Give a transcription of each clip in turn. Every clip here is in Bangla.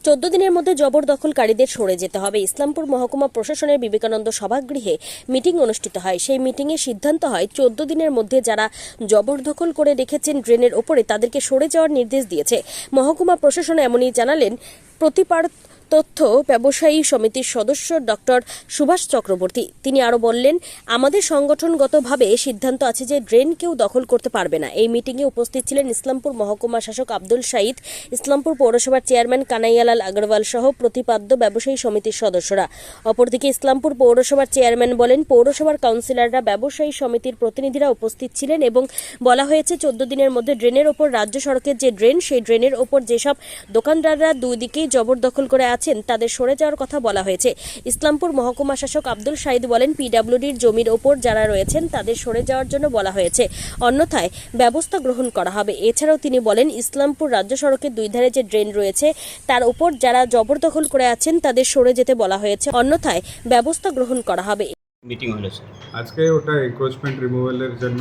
14 দিনের মধ্যে জবরদখলকারীদের সরে যেতে হবে। ইসলামপুর মহকুমা প্রশাসনের বিবেকানন্দ সভাগৃহে মিটিং অনুষ্ঠিত হয়। সেই মিটিংয়ে সিদ্ধান্ত হয় 14 দিনের মধ্যে যারা জবরদখল করে রেখেছেন ড্রেনের ওপরে তাদেরকে সরে যাওয়ার নির্দেশ দিয়েছে মহকুমা প্রশাসন। এমনই জানালেন প্রতিপাড় তথ্য ব্যবসায়ী সমিতির সদস্য ডক্টর সুভাষ চক্রবর্তী। তিনি আরও বললেন, আমাদের সংগঠনগতভাবে সিদ্ধান্ত আছে যে ড্রেন কেউ দখল করতে পারবে না। এই মিটিংয়ে উপস্থিত ছিলেন ইসলামপুর মহকুমা শাসক আব্দুল শাহিদ, ইসলামপুর পৌরসভার চেয়ারম্যান কানাইয়ালাল আগরওয়াল সহ প্রতিপাদ্য ব্যবসায়ী সমিতির সদস্যরা। অপরদিকে ইসলামপুর পৌরসভার চেয়ারম্যান বলেন, পৌরসভার কাউন্সিলররা, ব্যবসায়ী সমিতির প্রতিনিধিরা উপস্থিত ছিলেন এবং বলা হয়েছে 14 দিনের মধ্যে ড্রেনের ওপর রাজ্য সড়কের যে ড্রেন, সেই ড্রেনের ওপর যেসব দোকানদাররা দুই দিকেই জবরদখল করে আছেন তাদের সরে যাওয়ার কথা বলা হয়েছে। ইসলামপুর মহকুমা শাসক আব্দুল শাহিদ বলেন, পিডব্লিউডির জমির ওপর যারা রয়েছেন তাদের সরে যাওয়ার জন্য বলা হয়েছে, অন্যথায় ব্যবস্থা গ্রহণ করা হবে। এছাড়াও তিনি বলেন, ইসলামপুর রাজ্য সড়কের দুই ধারে যে ড্রেন রয়েছে তার উপর যারা জবরদখল করে আছেন তাদের সরে যেতে বলা হয়েছে, অন্যথায় ব্যবস্থা গ্রহণ করা হবে। মিটিং হলো স্যার, আজকে ওটা এনক্রোচমেন্ট রিমুভালের জন্য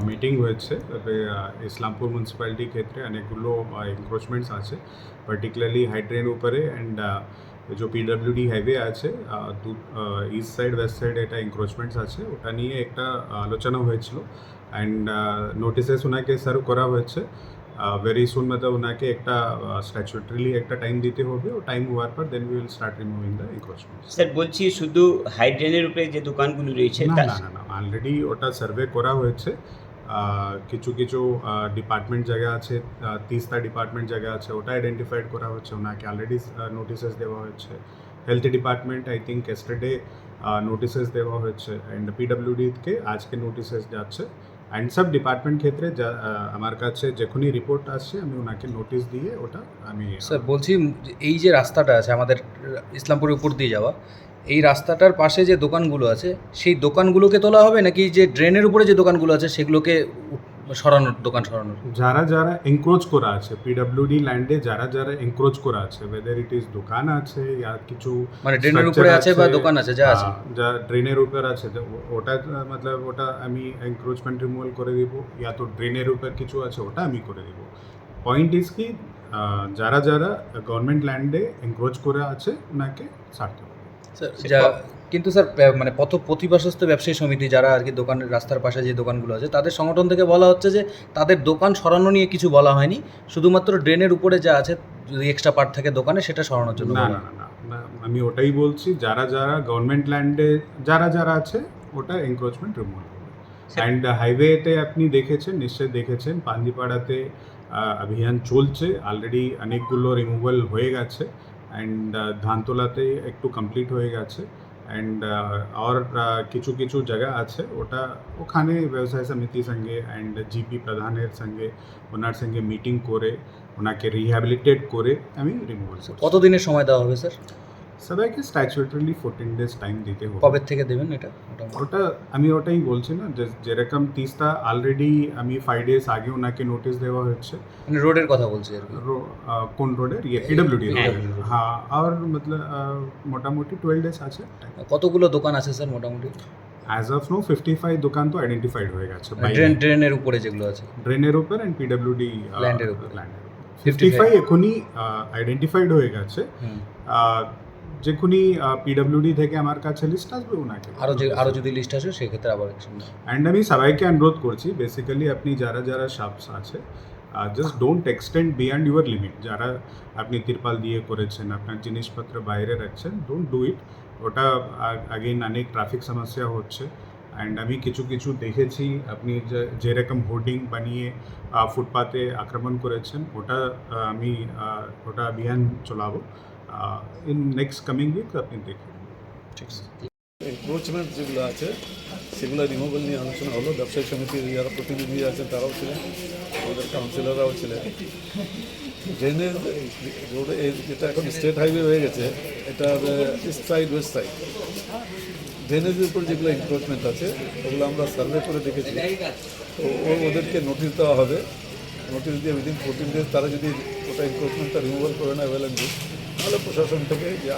মিটিং হয়েছে। তবে ইসলামপুর মিউনিসিপ্যালিটির ক্ষেত্রে অনেকগুলো এনক্রোচমেন্টস আছে, পার্টিকুলারলি হাইড্রেন উপরে অ্যান্ড যে পিডব্লিউডি হাইওয়ে আছে ইস্ট সাইড ওয়েস্ট সাইড এটা এনক্রোচমেন্টস আছে, ওটা নিয়ে একটা আলোচনা হয়েছিল অ্যান্ড নোটিসেস ওনাকে সার্ভ করা হয়েছে। ভেরি সুন मतलब ওনাকে একটা স্ট্যাচুটরিলি একটা টাইম দিতে হবে, ও টাইম হওয়ার পর then we will start removing the encroachments. Sir বলছি শুধু হাইড্রেনের উপরে যে দোকানগুলো রয়েছে না অলরেডি ওটা সার্ভে করা হয়েছে। কিছু কিছু ডিপার্টমেন্ট জায়গা আছে, 30টা ডিপার্টমেন্ট জায়গা আছে, ওটা আইডেন্টিফাইড করা হচ্ছে, ওনাকে অলরেডি নোটিসেস দেওয়া হয়েছে। Health department I think yesterday notices দেওয়া হয়েছে অ্যান্ড পিডব্লিউডিকে আজকে নোটিসেস যাচ্ছে অ্যান্ড সব ডিপার্টমেন্ট ক্ষেত্রে আমার কাছে যখনই রিপোর্ট আসছে আমি ওনাকে নোটিস দিয়ে ওটা আমি স্যার বলছি, এই যে রাস্তাটা আছে আমাদের ইসলামপুরের উপর দিয়ে যাওয়া, এই রাস্তাটার পাশে যে দোকানগুলো আছে সেই দোকানগুলোকে তোলা হবে নাকি যে ড্রেনের উপরে যে দোকানগুলো আছে সেগুলোকে সরানোর, দোকান সরানোর? যারা যারা এনক্রোচ করা আছে পিডব্লিউডি ল্যান্ডে, যারা যারা এনক্রোচ করা আছে, ওয়েদার ইট ইজ দোকান আছে ইয়া কিছু মানে ড্রেনের উপরে আছে বা দোকান আছে, যা আছে যা ড্রেনের উপর আছে, ওটা मतलब ওটা আমি এনক্রোচমেন্ট রিমুভাল করে দিব, ইয়া তো ড্রেনের উপর কিছু আছে ওটা আমি করে দিব। পয়েন্ট ইজ কি যারা যারা গভর্নমেন্ট ল্যান্ডে এনক্রোচ করে আছে ওনাকে ছাড়তে হবে। যা কিন্তু স্যার মানে প্রতিবাসস্থ ব্যবসায়ী সমিতি যারা আর কি দোকানের রাস্তার পাশে যে দোকানগুলো আছে তাদের সংগঠন থেকে বলা হচ্ছে যে তাদের দোকান সরানো নিয়ে কিছু বলা হয়নি, শুধুমাত্র ড্রেনের উপরে যা আছে যদি এক্সট্রা পার্ট থাকে দোকানে সেটা সরানোর জন্য। না না না না, আমি ওটাই বলছি, যারা যারা গভর্নমেন্ট ল্যান্ডে যারা যারা আছে ওটা এনক্রোচমেন্ট রিমুভ হবে। অ্যান্ড হাইওয়েতে আপনি দেখেছেন, নিশ্চয়ই দেখেছেন, পাঞ্জিপাড়াতে অভিযান চলছে, অলরেডি অনেকগুলো রিমুভাল হয়ে গেছে অ্যান্ড ধানতলাতে একটু কমপ্লিট হয়ে গেছে অ্যান্ড আর কিছু কিছু জায়গা আছে ওটা ওখানে ব্যবসায় সমিতির সঙ্গে অ্যান্ড জিপি প্রধানের সঙ্গে ওনার সঙ্গে মিটিং করে ওনাকে রিহ্যাবিলিটেট করে আমি রিমুভাল করছি। কতদিনের সময় দেওয়া হবে স্যার? সবাইকে স্ট্যাচুটরিলি 14 days টাইম দিতে হবে। কবে থেকে দেবেন এটা? ওটা আমি ওটাই বলছি না, যেরকম 30টা অলরেডি আমি 5 days আগে ওনাকে নোটিস দেওয়া হয়েছে। মানে রোডের কথা বলছি আর কি। কোন রোডের? ইয়ে পিডব্লিউডি রোডের। হ্যাঁ, আর मतलब মোটামুটি 12 days আছে। কতগুলো দোকান আছে স্যার মোটামুটি? অ্যাজ অফ নো 55 দোকান তো আইডেন্টিফাইড হয়ে গেছে, ড্রেনের উপরে যেগুলো আছে, ড্রেনের উপর অ্যান্ড পিডব্লিউডি ল্যান্ডের উপর। 55 এখনই আইডেন্টিফাইড হয়ে গেছে। যখনই পিডব্লিউডি থেকে আমার কাছে লিস্ট আসবে ওনাকে আরও যদি লিস্ট আসে সেক্ষেত্রে আবার অ্যান্ড আমি সবাইকে অনুরোধ করছি, বেসিক্যালি আপনি যারা যারা শপস আছে just don't extend beyond your limit. যারা আপনি তিরপাল দিয়ে করেছেন, আপনার জিনিসপত্র বাইরে রাখছেন, ডোন্ট ডু ইট। ওটা আগেন অনেক ট্রাফিক সমস্যা হচ্ছে অ্যান্ড আমি কিছু কিছু দেখেছি, আপনি যেরকম হোর্ডিং বানিয়ে ফুটপাতে আক্রমণ করেছেন, ওটা আমি ওটা অভিযান চলাবো ইন নেক্সট কামিং উইক, আপনি দেখবেন। ঠিক আছে, এনক্রোচমেন্ট যেগুলো আছে সেগুলো রিমুভাল নিয়ে আলোচনা হলো। ব্যবসায়ী সমিতির যারা প্রতিনিধি আছেন তারাও ছিলেন, আমাদের কাউন্সিলররাও ছিলেন। ড্রেনের রোডে যেটা এখন স্টেট হাইওয়ে হয়ে গেছে, এটা ইস্ট সাইড ওয়েস্ট সাইড ড্রেনেজের উপর যেগুলো এনক্রোচমেন্ট আছে ওগুলো আমরা সার্ভে করে দেখেছি। তো ওদেরকে নোটিশ দেওয়া হবে, নোটিশ দিয়ে উইদিন 14 days তারা যদি ওটা এনক্রোচমেন্টটা রিমুভাল করে না ওয়েল অ্যান্ড গুড, তাহলে প্রশাসন থেকে যে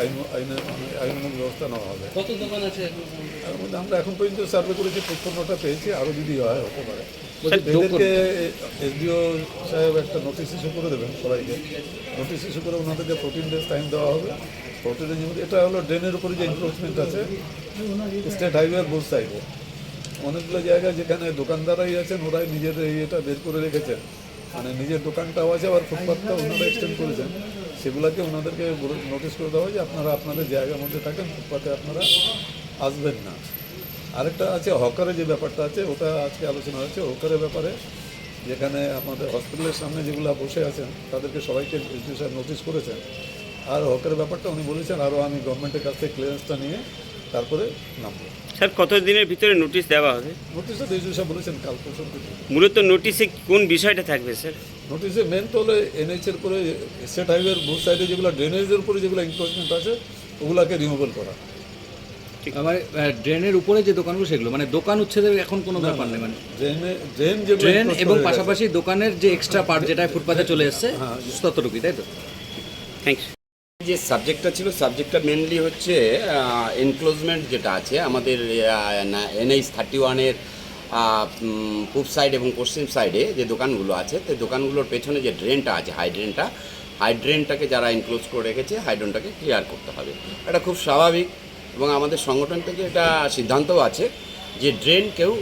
আইনানুগ ব্যবস্থা নেওয়া হবে। কত দোকান আছে তার মধ্যে আমরা এখন পর্যন্ত সার্ভে করেছি 55টা পেয়েছি, আরও যদি হয় হতে পারে। এদেরকে এসডিও সাহেব একটা নোটিশ ইস্যু করে দেবেন সবাইকে, নোটিশ ইস্যু করে ওনাদেরকে 14 ডেজ টাইম দেওয়া হবে। 14 ডেজ মধ্যে এটা হলো ড্রেনের উপরে যে এনক্রোচমেন্ট আছে স্টেট হাইওয়ে বোথ সাইডে, অনেকগুলো জায়গায় যেখানে দোকানদারাই আছেন ওরাই নিজের এটা বের করে রেখেছেন, মানে নিজের দোকানটাও আছে আবার ফুটপাথটাও ওনারা এক্সটেন্ড করেছেন, সেগুলোকে ওনাদেরকে নোটিশ করে দেওয়া হয় যে আপনারা আপনাদের জায়গার মধ্যে থাকেন, ফুটপাথে আপনারা আসবেন না। আরেকটা আছে হকারের যে ব্যাপারটা আছে, ওটা আজকে আলোচনা হয়েছে হকারের ব্যাপারে, যেখানে আমাদের হসপিটালের সামনে যেগুলো বসে আছেন তাদেরকে সবাইকে এসডিও সাহেব নোটিশ করেছেন। আর হকারের ব্যাপারটা উনি বলেছেন আরও আমি গভর্নমেন্টের কাছ থেকে ক্লিয়ারেন্সটা নিয়ে তারপরে নামবো। স্যার কত দিনের ভিতরে নোটিশ দেওয়া হবে? নোটিশটা এসডিও সাহেব বলেছেন কাল পরশু থেকে। মূলত নোটিশে কোন বিষয়টা থাকবে স্যার? নোটিশে মেন তো হলো এনএইচের করে স্টেট হাইওয়ের বোথ সাইডে যেগুলো ড্রেনেজের উপরে যেগুলো এনক্রোচমেন্ট আছে ওগুলোকে রিমুভাল করা। মানে ড্রেনের উপরে যে দোকানগুলো সেগুলো মানে দোকান উচ্ছেদের এখন কোনো ব্যাপার নেই, মানে ড্রেন যেগুলো ড্রেন encroach এবং করে গেছে। পাশাপাশি দোকানের যে এক্সট্রা পার্ট যেটা ফুটপাতে চলে এসছে ততটুকুই, তাই তো? থ্যাংকস। যে সাবজেক্টটা ছিল সাবজেক্টটা মেনলি হচ্ছে এনক্লোজমেন্ট যেটা আছে আমাদের NH 31-এর পূব সাইড এবং পশ্চিম সাইডে যে দোকানগুলো আছে তো দোকানগুলোর পেছনে যে ড্রেনটা আছে হাই ড্রেনটাকে যারা এনক্লোজ করে রেখেছে হাইড্রেনটাকে ক্লিয়ার করতে হবে। এটা খুব স্বাভাবিক এবং আমাদের সংগঠন থেকে এটা সিদ্ধান্তও আছে যে ড্রেন কেউ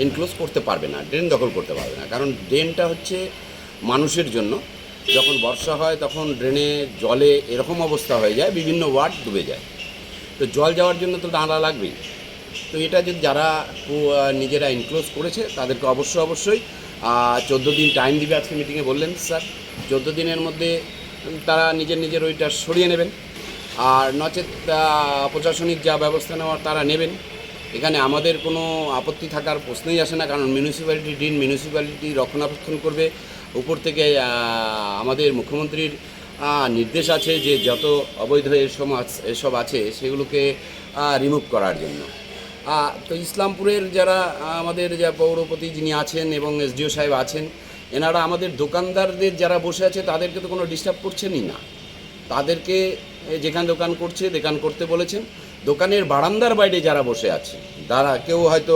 এনক্লোজ করতে পারবে না, ড্রেন দখল করতে পারবে না, কারণ ড্রেনটা হচ্ছে মানুষের জন্য। যখন বর্ষা হয় তখন ড্রেনে জলে এরকম অবস্থা হয়ে যায় বিভিন্ন ওয়ার্ড ডুবে যায়, তো জল যাওয়ার জন্য তো নালা লাগবেই। তো এটা যদি যারা নিজেরা এনক্লোজ করেছে তাদেরকে অবশ্যই 14 দিন টাইম দিবে, আজকে মিটিংয়ে বললেন স্যার 14 দিনের মধ্যে তারা নিজের ওইটা সরিয়ে নেবেন, আর নচেত প্রশাসনিক যা ব্যবস্থা নেওয়ার তারা নেবেন। এখানে আমাদের কোনো আপত্তি থাকার প্রশ্নই আসে না, কারণ মিউনিসিপ্যালিটি রক্ষণাবেক্ষণ করবে। উপর থেকে আমাদের মুখ্যমন্ত্রীর নির্দেশ আছে যে যত অবৈধ এসব আছে সেগুলোকে রিমুভ করার জন্য। তো ইসলামপুরের যারা আমাদের যা পৌরপতি যিনি আছেন এবং এসডিও সাহেব আছেন, এনারা আমাদের দোকানদারদের যারা বসে আছে তাদেরকে তো কোনো ডিস্টার্ব করছেনই না, তাদেরকে যেখানে দোকান করছে দোকান করতে বলেছেন। দোকানের বারান্দার বাইরে যারা বসে আছে তারা কেউ হয়তো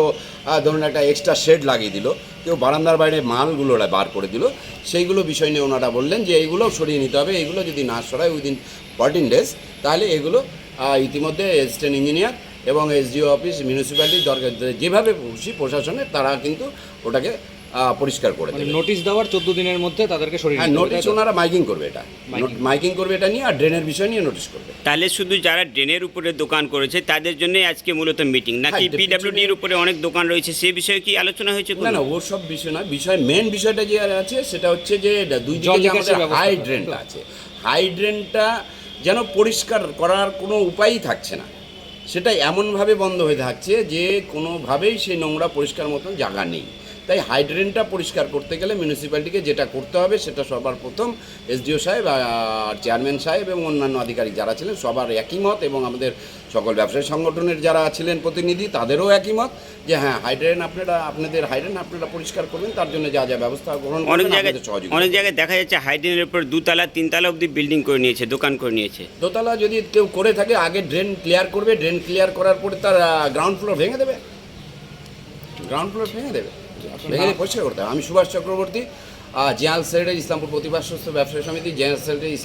ধরুন একটা এক্সট্রা শেড লাগিয়ে দিল, কেউ বারান্দার বাইরে মালগুলো বার করে দিল, সেইগুলো বিষয় নিয়ে ওনারা বললেন যে এইগুলো সরিয়ে নিতে হবে। এইগুলো যদি না সরায় উইদিন 14 ডেজ তাহলে এগুলো ইতিমধ্যে অ্যাসিস্ট্যান্ট ইঞ্জিনিয়ার এবং এসডিও অফিস মিউনিসিপ্যালিটি দরকার যেভাবে খুশি প্রশাসনের তারা কিন্তু ওটাকে পরিষ্কার করে দেবে। নোটিশ দেওয়ার 14 দিনের মধ্যে তাদেরকে সরিয়ে হ্যাঁ, নিতে হবে, নোটিশ তাই তো? ওনারা মাইকিং করবে, এটা মাইকিং করবে এটা নিয়ে, আর ড্রেনের বিষয় নিয়ে নোটিশ করবে। তাহলে শুধু যারা ড্রেনের উপরে দোকান করেছে তাদের জন্য আজকে মূলত মিটিং, নাকি হ্যাঁ, পিডব্লিউডির উপরে অনেক দোকান রয়েছে সে বিষয়ে কি আলোচনা হয়েছে? না ও সব বিষয় নয়, মেন বিষয়টা যে আছে সেটা হচ্ছে যে দুই জল দিকে যে নিকাশের আমাদের ব্যবস্থা হাই ড্রেনটা আছে, হাই ড্রেনটা যেন পরিষ্কার করার কোনো উপায়ই থাকছে না, সেটা এমনভাবে বন্ধ হয়ে থাকছে যে কোনোভাবেই সেই নোংরা পরিষ্কার মতন জায়গা নেই। তাই হাইড্রেনটা পরিষ্কার করতে গেলে মিউনিসিপ্যালিটিকে যেটা করতে হবে সেটা সবার প্রথম এসডিও সাহেব আর চেয়ারম্যান সাহেব এবং অন্যান্য আধিকারিক যারা ছিলেন সবার একই মত, এবং আমাদের সকল ব্যবসায়ী সংগঠনের যারা ছিলেন প্রতিনিধি তাদেরও একই মত যে হ্যাঁ আপনাদের হাইড্রেন আপনারা পরিষ্কার করবেন, তার জন্য যা যা ব্যবস্থা গ্রহণ অনেক করবেন জায়গায় আপনাদের সহযোগিতা। অনেক জায়গায় দেখা যাচ্ছে হাইড্রেনের উপর 2 তলা 3 তলা অবধি বিল্ডিং করে নিয়েছে, দোকান করে নিয়েছে। দোতলা যদি কেউ করে থাকে আগে ড্রেন ক্লিয়ার করবে, ড্রেন ক্লিয়ার করার পরে তার গ্রাউন্ড ফ্লোর ভেঙে দেবে, ভেঙে দিয়ে পরিষ্কার করতে হবে। আমি সুভাষ চক্রবর্তী, জেনারেল সেক্রেটারি ইসলামপুর প্রতিবাদ সুস্থ ব্যবসায়ী সমিতি, general secretary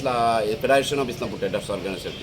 federation of Islampur traders organisation.